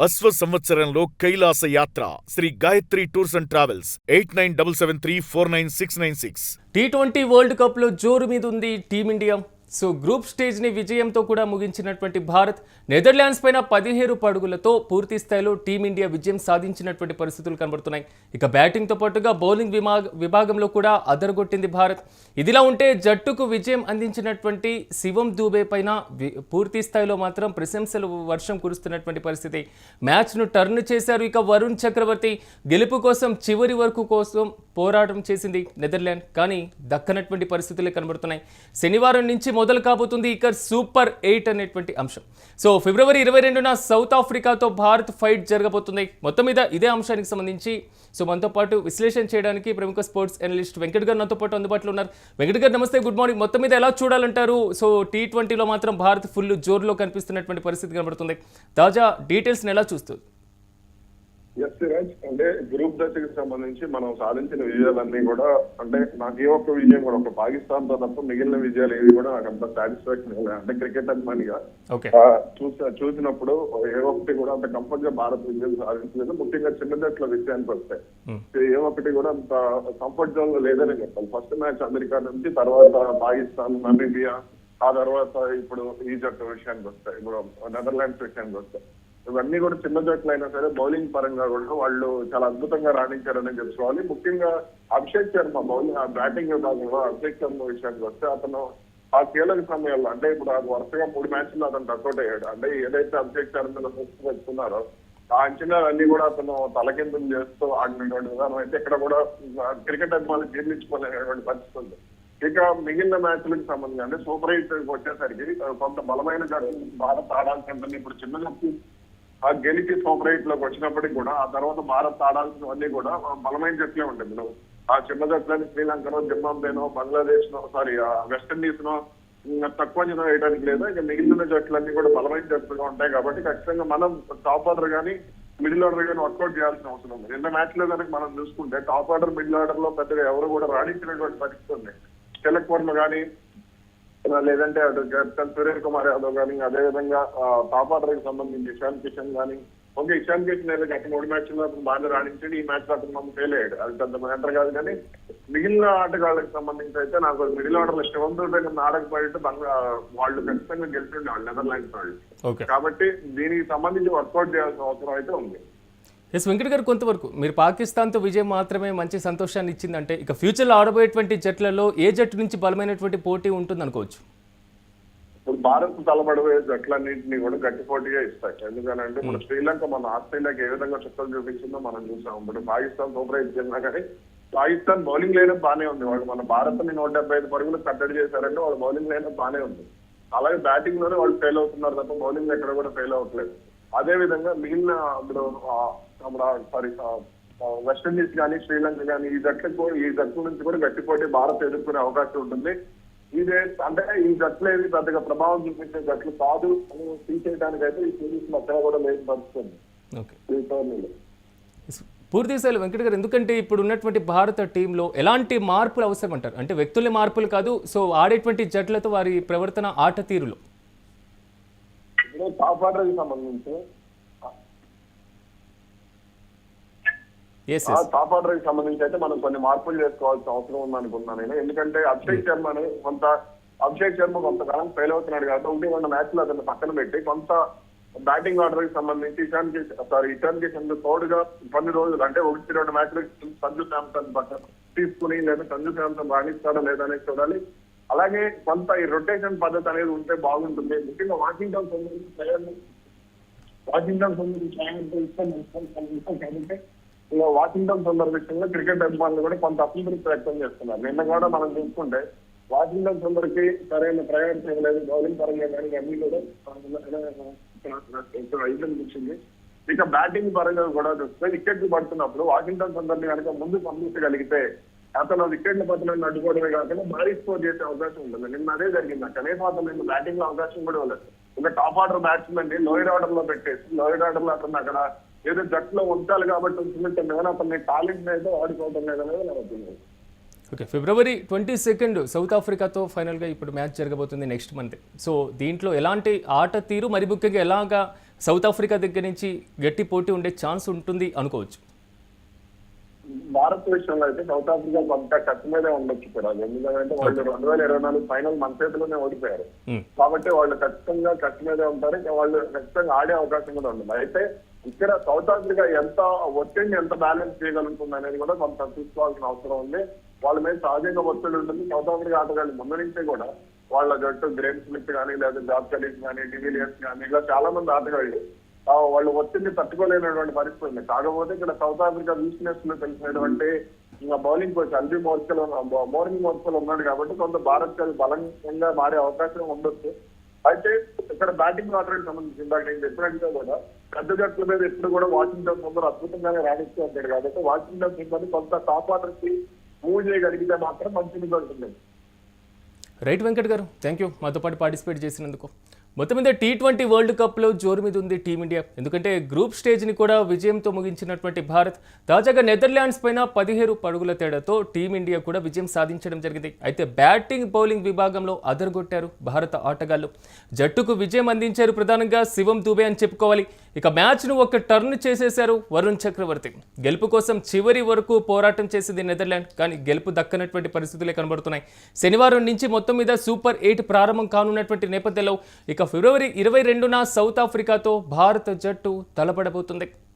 అశ్వ సంవత్సరంలో కైలాస యాత్ర Shri Gayatri tours and travels 8977349696. T20 world cup లో జోరు మీద ఉంది టీమిండియా. సో గ్రూప్ స్టేజ్ ని విజయంతో కూడా ముగించినటువంటి భారత్ నెదర్లాండ్స్ పైన 17 పరుగులతో పూర్తి స్థాయిలో టీమిండియా విజయం సాధించినటువంటి పరిస్థితులు కనబడుతున్నాయి. ఇక బ్యాటింగ్ తో పాటుగా బౌలింగ్ విభాగంలో కూడా అదరగొట్టింది భారత్. ఇదిలా ఉంటే జట్టుకు విజయం అందించినటువంటి శివం దూబే పైన పూర్తి స్థాయిలో మాత్రం ప్రశంసలు వర్షం కురుస్తున్నటువంటి పరిస్థితి. మ్యాచ్ ను టర్న్ చేశారు. ఇక వరుణ్ చక్రవర్తి గెలుపు కోసం చివరి వరకు కోసం పోరాటం చేసింది నెదర్లాండ్, కానీ దక్కనటువంటి పరిస్థితులే కనబడుతున్నాయి. శనివారం నుంచి మొదలు కాబోతుంది ఇక సూపర్ 8 అనేటువంటి అంశం. So February 22న south ఆఫ్రికాతో Bharat fight జరగబోతుంది. మొత్తం మీద ఇదే అంశానికి సంబంధించి మనతో పాటు విశ్లేషణ చేయడానికి ప్రముఖ స్పోర్ట్స్ అనలిస్ట్ వెంకట్ గారు నాతో పాటు అందుబాటులో ఉన్నారు. వెంకట్ గారు నమస్తే, గుడ్ మార్నింగ్. మొత్తం మీద ఎలా చూడాలంటారు? సో T20లో మాత్రం భారత్ ఫుల్ జోరులో కనిపిస్తున్నటువంటి పరిస్థితి కనబడుతుంది. తాజా డీటెయిల్స్ని ఎలా చూస్తుంది? అంటే గ్రూప్ దశకు సంబంధించి మనం సాధించిన విజయాలన్నీ కూడా, అంటే నాకు ఏ ఒక్క విజయం కూడా ఒక పాకిస్తాన్ తో తప్ప మిగిలిన విజయాలు ఏవి కూడా నాకు అంత సాటిస్ఫాక్షన్ లేదు. అంటే క్రికెట్ అభిమానిగా చూసినప్పుడు ఏ ఒక్కటి కూడా అంత కంఫర్ట్ గా భారత్ విజయం సాధించలేదు. ముఖ్యంగా చిన్న జట్ల విషయానికి వస్తాయి ఏ ఒక్కటి కూడా అంత కంఫర్ట్ జోన్ లో లేదని చెప్పాలి. ఫస్ట్ మ్యాచ్ అమెరికా నుంచి, తర్వాత పాకిస్తాన్, నమీబియా, ఆ తర్వాత ఇప్పుడు ఈ జట్టు విషయానికి వస్తాయి, ఇప్పుడు నెదర్లాండ్స్ విషయానికి వస్తాయి. ఇవన్నీ కూడా చిన్న జట్లు అయినా సరే బౌలింగ్ పరంగా కూడా వాళ్ళు చాలా అద్భుతంగా రాణించారని చెప్పుకోవాలి. ముఖ్యంగా అభిషేక్ శర్మ బౌలింగ్ బ్యాటింగ్ విభాగంలో అభిషేక్ శర్మ విషయానికి వస్తే అతను ఆ కీలక సమయాల్లో, అంటే ఇప్పుడు వరుసగా 3 మ్యాచ్లు అతను టక్అవుట్ అయ్యాడు. అంటే ఏదైతే అభిషేక్ శర్మ మీద ఫోకస్ పెట్టుకున్నారో ఆ అంచనాలన్నీ కూడా అతను తలకిందులు చేస్తూ ఆడినటువంటి విధానం అయితే ఇక్కడ కూడా క్రికెట్ అభిమానులు జీర్ణించుకోలేనటువంటి పరిస్థితి ఉంది. ఇక మిగిలిన మ్యాచ్లకు సంబంధించి అంటే సూపర్ 8 వచ్చేసరికి కొంత బలమైన భారత్ ఆడాల్సిందని ఇప్పుడు చిన్న జట్టు ఆ గెలిచి సూపర్ 8 లోకి వచ్చినప్పటికీ కూడా ఆ తర్వాత భారత్ ఆడాల్సినవన్నీ కూడా బలమైన జట్లే ఉంటాయి. ఇప్పుడు ఆ చిన్న జట్లని శ్రీలంకనో, జింబాబ్వేనో, బంగ్లాదేశ్ నో, వెస్టిండీస్ నో తక్కువ అంచనా వేయడానికి లేదా. ఇక మిగిలిన జట్లన్నీ కూడా బలమైన జట్లుగా ఉంటాయి. కాబట్టి ఖచ్చితంగా మనం టాప్ ఆర్డర్ కానీ మిడిల్ ఆర్డర్ కానీ వర్కౌట్ చేయాల్సిన అవసరం ఉంది. నిన్న మ్యాచ్ లో కనుక మనం చూసుకుంటే టాప్ ఆర్డర్, మిడిల్ ఆర్డర్ లో పెద్దగా ఎవరు కూడా రాణించినటువంటి పరిస్థితి ఉంది. తిలక్ వర్మ కానీ లేదంటే అటు సూర్య కుమార్ యాదవ్ కానీ, అదేవిధంగా టాప్ ఆర్డర్ కి సంబంధించి ఇషాన్ కిషన్ కానీ, ఓకే ఇషాన్ కిషన్ అయితే గత 3 మ్యాచ్ల్లో బాగా రాణించాడు. ఈ మ్యాచ్ లో అతను మనం ఫెయిల్ అయ్యాడు, అది పెద్ద మ్యాటర్ కాదు. కానీ మిగిలిన ఆటగాళ్ళకి సంబంధించి అయితే నాకు మిడిల్ ఆర్డర్ లో శివం దూబే ఆడకపోయింటే వాళ్ళు ఖచ్చితంగా గెలిచిండేవాళ్ళు నెదర్లాండ్స్ వాళ్ళు. కాబట్టి దీనికి సంబంధించి వర్కౌట్ చేయాల్సిన అవసరం అయితే ఉంది. ఎస్ వెంకట్ గారు, కొంతవరకు మీరు పాకిస్తాన్తో విజయం మాత్రమే మంచి సంతోషాన్ని ఇచ్చిందంటే ఇక ఫ్యూచర్లో ఆడబోయేటువంటి జట్లలో ఏ జట్టు నుంచి బలమైనటువంటి పోటీ ఉంటుంది అనుకోవచ్చు? ఇప్పుడు భారత్ తలబడబోయే జట్లన్నింటినీ కూడా గట్టి పోటీగా ఇస్తాయి. ఎందుకంటే ఇప్పుడు శ్రీలంక మన ఆస్ట్రేలియాకి ఏ విధంగా చుక్కలు చూపించిందో మనం చూసాం. ఇప్పుడు పాకిస్తాన్ సూపర్ 8 వెళ్ళినా కానీ పాకిస్తాన్ బౌలింగ్ లైనప్ బాగానే ఉంది. వాళ్ళు మన భారత్ ని 175 పరుగులు కట్టడి చేశారంటే వాళ్ళ బౌలింగ్ లైనప్ బాగానే ఉంది. అలాగే బ్యాటింగ్ లోనే వాళ్ళు ఫెయిల్ అవుతున్నారు తప్ప బౌలింగ్ ఎక్కడ కూడా ఫెయిల్ అవ్వట్లేదు. అదే విధంగా మిగిలిన ఇప్పుడు వెస్టిండీస్ కానీ, శ్రీలంక కానీ ఈ జట్ల నుంచి కూడా గట్టి పోటీ భారత్ ఎదుర్కొనే అవకాశం ఉంటుంది. ఇదే అంటే ఈ జట్లు ఏది పెద్దగా ప్రభావం చూపించే జట్లు కాదు అని తీసేయడానికి అయితే ఈ సిరీస్ మధ్య కూడా లేదు పరుస్తుంది. పూర్తి స్థాయిలో వెంకట గారు, ఎందుకంటే ఇప్పుడు ఉన్నటువంటి భారత టీంలో ఎలాంటి మార్పులు అవసరం అంటారు? అంటే వ్యక్తుల మార్పులు కాదు, సో ఆడేటువంటి జట్లతో వారి ప్రవర్తన, ఆట తీరులో టాప్ ఆర్డర్ కి సంబంధించి టాప్ ఆర్డర్ కి సంబంధించి అయితే మనం కొన్ని మార్పులు చేసుకోవాల్సిన అవసరం ఉంది అనుకున్నాను నేను. ఎందుకంటే అభిషేక్ శర్మ కొంతకాలం ఫెయిల్ అవుతున్నాడు కాబట్టి 1-2 మ్యాచ్లు అతను పక్కన పెట్టి కొంత బ్యాటింగ్ ఆర్డర్ కి సంబంధించి ఇషాన్ కిషన్ తోడుగా కొన్ని రోజులు, అంటే 1-2 మ్యాచ్లు సంజు శాంసన్ పక్కన తీసుకుని, లేదా సంజు శాంసన్ రాణిస్తాడా లేదా అనేది చూడాలి. అలాగే కొంత ఈ రొటేషన్ పద్ధతి అనేది ఉంటే బాగుంటుంది. ముఖ్యంగా వాషింగ్టన్ కాబట్టి వాషింగ్టన్ సుందర్ విషయంలో క్రికెట్ అభిమానులు కూడా కొంత అసంతృప్తి వ్యక్తం చేస్తున్నారు. నిన్న కూడా మనం చూసుకుంటే వాషింగ్టన్ సుందర్కి సరైన ప్రయాణం చేయలేదు, బౌలింగ్ పరంగా కానీ అన్ని కూడా ఇచ్చింది. ఇక బ్యాటింగ్ పరంగా కూడా చూస్తే వికెట్లు పడుతున్నప్పుడు వాషింగ్టన్ సుందర్ని కనుక ముందు పంపించగలిగితే అతను వికెట్ల పత్రాన్ని అడ్డుకోవడమే కాకుండా భారీ స్కోర్ చేసే అవకాశం ఉంటుంది. నిన్న అదే జరిగింది. కనీసం అతను నిన్న బ్యాటింగ్ లో అవకాశం కూడా ఇవ్వలేదు. ఇంకా టాప్ ఆర్డర్ బ్యాట్స్మెన్ ని లోయర్ ఆర్డర్ లో పెట్టేసి లోయర్ ఆర్డర్ లో అతను అక్కడ ఏదో జట్టులో ఉంచాలి కాబట్టి ఉంచుకుంటే కానీ అతన్ని టాలెంట్ అయితే వాడుకోవడం లేదనేది నా ఒపీనియన్. ఓకే, ఫిబ్రవరి 22 సౌత్ ఆఫ్రికాతో ఫైనల్గా ఇప్పుడు మ్యాచ్ జరగబోతుంది నెక్స్ట్ మంత్. సో దీంట్లో ఎలాంటి ఆట తీరు, మరి ముఖ్యంగా ఎలాగా సౌత్ ఆఫ్రికా దగ్గర నుంచి గట్టి పోటీ ఉండే ఛాన్స్ ఉంటుంది అనుకోవచ్చు. భారత్ విషయంలో అయితే సౌత్ ఆఫ్రికా కొంత కట్ మీదే ఉండొచ్చు కూడా. ఎందుకంటే వాళ్ళు 2024 ఫైనల్ మన చేతిలోనే ఓడిపోయారు కాబట్టి వాళ్ళు ఖచ్చితంగా కట్ మీదే ఉంటారు. ఇంకా వాళ్ళు ఖచ్చితంగా ఆడే అవకాశం కూడా ఉండదు. అయితే ఇక్కడ సౌత్ ఆఫ్రికా ఎంత ఒత్తిడిని ఎంత బ్యాలెన్స్ చేయగలుగుతుంది అనేది కూడా కొంత చూసుకోవాల్సిన అవసరం ఉంది. వాళ్ళ మీద సహజంగా ఒత్తిడి ఉంటుంది. సౌత్ ఆఫ్రికా ఆటగాళ్ళు ముందు నుంచే కూడా వాళ్ళ జట్టు గ్రేమ్ స్మిత్ కానీ లేదా జాబ్ కలీస్ కానీ డివిలియర్స్ కానీ ఇలా చాలా మంది ఆటగాళ్ళు వాళ్ళు ఒత్తిడిని తట్టుకోలేనటువంటి పరిస్థితి ఉంది. కాకపోతే ఇక్కడ సౌత్ ఆఫ్రికా వీక్నెస్ లో తెలిసినటువంటి బౌలింగ్ కోచ్ అల్బీ మోర్కల్ ఉన్నాడు కాబట్టి కొంత భారత్ బలంగా మారే అవకాశం ఉండొచ్చు. అయితే ఇక్కడ బ్యాటింగ్ ఆర్డర్ సంబంధించి ఇందాక నేను చెప్పినట్టుగా కూడా పెద్ద జట్ల మీద ఎప్పుడు కూడా వాషింగ్టన్ సుందర్ అద్భుతంగానే రాణిస్తూ ఉంటాడు కాబట్టి వాషింగ్టన్ సుందర్ కొంత టాప్ ఆర్డర్ కి మూవ్ చేయగలిగితే మాత్రం మంచిది ఉంటుంది. రైట్ వెంకట్ గారు, థ్యాంక్ యూ మాతో పాటు పార్టిసిపేట్ చేసినందుకు. మొత్తం మీద T20 వరల్డ్ కప్లో జోరు మీద ఉంది టీమిండియా. ఎందుకంటే గ్రూప్ స్టేజ్ని కూడా విజయంతో ముగించినటువంటి భారత్ తాజాగా నెదర్లాండ్స్ పైన 17 పరుగుల తేడాతో టీమిండియా కూడా విజయం సాధించడం జరిగింది. అయితే బ్యాటింగ్ బౌలింగ్ విభాగంలో అదరగొట్టారు భారత ఆటగాళ్లు. జట్టుకు విజయం అందించారు ప్రధానంగా శివం దుబే అని చెప్పుకోవాలి. ఇక మ్యాచ్ను ఒక టర్న్ చేసేశారు వరుణ్ చక్రవర్తి. గెలుపు కోసం చివరి వరకు పోరాటం చేసింది నెదర్లాండ్, కానీ గెలుపు దక్కనటువంటి పరిస్థితులే కనబడుతున్నాయి. శనివారం నుంచి మొత్తం మీద సూపర్ 8 ప్రారంభం కానున్నటువంటి నేపథ్యంలో ఇక ఫిబ్రవరి 22న సౌత్ ఆఫ్రికాతో భారత జట్టు తలపడబోతుంది.